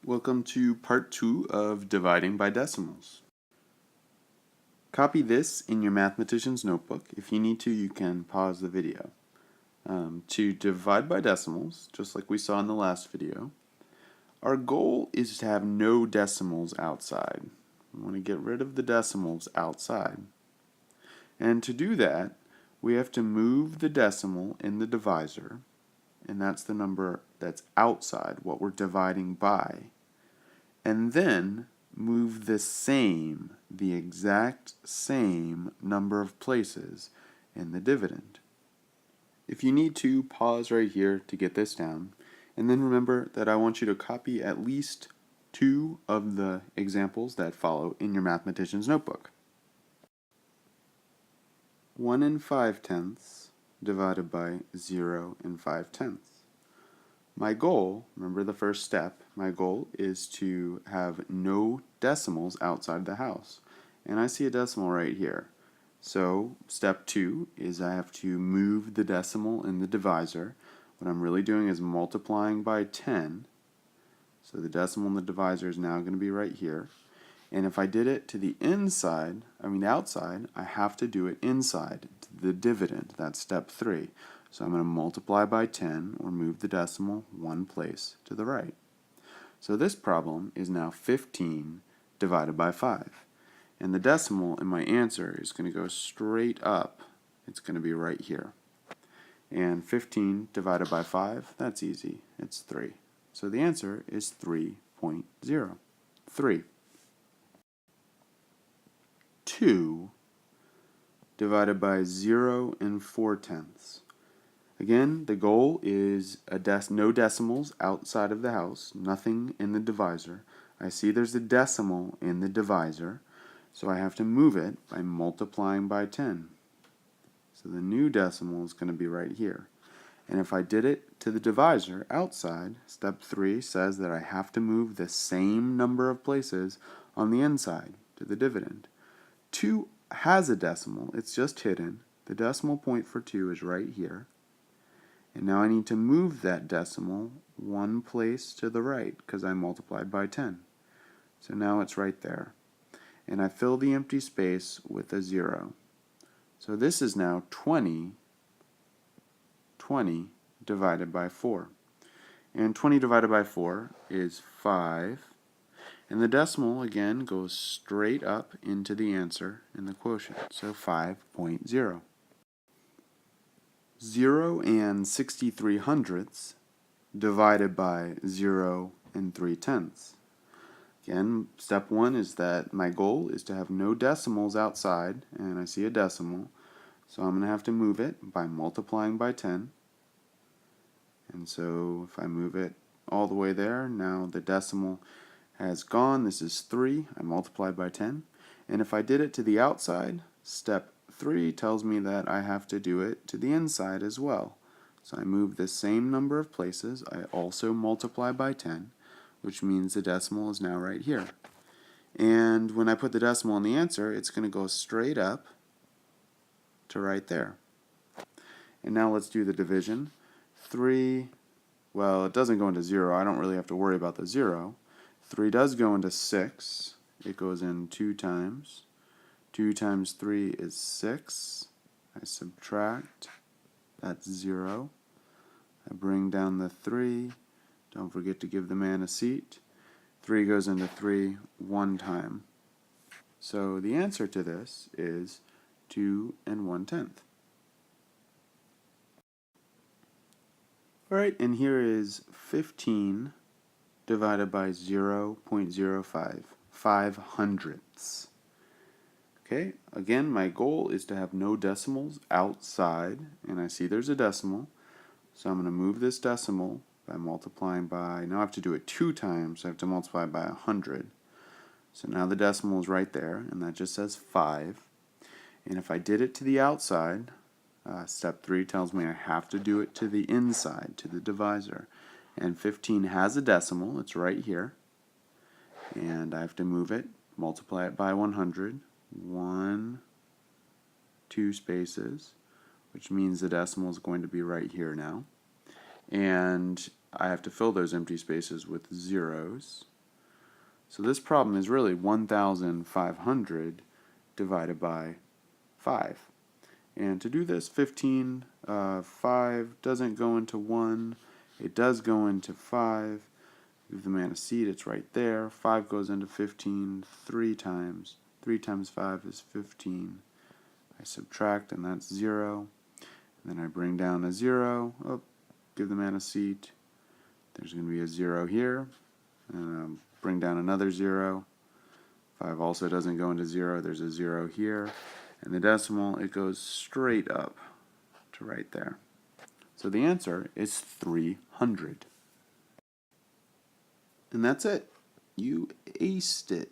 Welcome to part 2 of dividing by decimals. Copy this in your mathematician's notebook. If you need to, you can pause the video. To divide by decimals, just like we saw in the last video, our goal is to have no decimals outside. We want to get rid of the decimals outside. And to do that, we have to move the decimal in the divisor, and that's the number that's outside, what we're dividing by. And then move the exact same number of places in the dividend. If you need to, pause right here to get this down, and then remember that I want you to copy at least 2 of the examples that follow in your mathematician's notebook. 1 5/10 divided by 0 5/10. My goal, remember the first step, my goal is to have no decimals outside the house. And I see a decimal right here. So step 2 is I have to move the decimal in the divisor. What I'm really doing is multiplying by 10. So the decimal in the divisor is now going to be right here. And if I did it to the outside, I have to do it inside, to the dividend. That's step 3. So I'm going to multiply by 10, or move the decimal one place to the right. So this problem is now 15 divided by 5. And the decimal in my answer is going to go straight up. It's going to be right here. And 15 divided by 5, that's easy. It's 3. So the answer is 3.0. 3. 2 divided by 0 4/10. Again, the goal is no decimals outside of the house, nothing in the divisor. I see there's a decimal in the divisor, so I have to move it by multiplying by 10. So the new decimal is going to be right here. And if I did it to the divisor outside, step 3 says that I have to move the same number of places on the inside to the dividend. 2 has a decimal, it's just hidden. The decimal point for 2 is right here. And now I need to move that decimal one place to the right because I multiplied by 10. So now it's right there. And I fill the empty space with a 0. So this is now 20 divided by 4. And 20 divided by 4 is 5. And the decimal, again, goes straight up into the answer in the quotient, so 5.0. 0 63 hundredths divided by 0 3/10. Again, step 1 is that my goal is to have no decimals outside, and I see a decimal, so I'm going to have to move it by multiplying by 10. And so if I move it all the way there, now the decimal has gone. This is 3. I multiplied by 10. And if I did it to the outside, step 3 tells me that I have to do it to the inside as well. So I move the same number of places. I also multiply by 10, which means the decimal is now right here. And when I put the decimal in the answer, it's going to go straight up to right there. And now let's do the division. 3, well, it doesn't go into 0. I don't really have to worry about the 0. 3 does go into 6. It goes in 2 times. 2 times 3 is 6. I subtract. That's 0. I bring down the 3. Don't forget to give the man a seat. 3 goes into 3 one time. So the answer to this is 2 1/10. Alright, and here is 15 divided by 0.05, 5 hundredths. Okay, again, my goal is to have no decimals outside, and I see there's a decimal, so I'm going to move this decimal by multiplying by, now I have to do it 2 times, so I have to multiply by 100. So now the decimal is right there, and that just says 5. And if I did it to the outside, step 3 tells me I have to do it to the inside, to the divisor. And 15 has a decimal, it's right here. And I have to move it, multiply it by 100. 1, 2 spaces, which means the decimal is going to be right here now. And I have to fill those empty spaces with zeros. So this problem is really 1,500 divided by 5. And to do this, 15, 5 doesn't go into 1. It does go into 5. Give the man a seat, it's right there. 5 goes into 15 3 times. 3 times 5 is 15. I subtract, and that's 0. And then I bring down a 0. Oh, give the man a seat. There's going to be a 0 here. And bring down another 0. 5 also doesn't go into 0. There's a 0 here. And the decimal, it goes straight up to right there. So the answer is 300. And that's it. You aced it.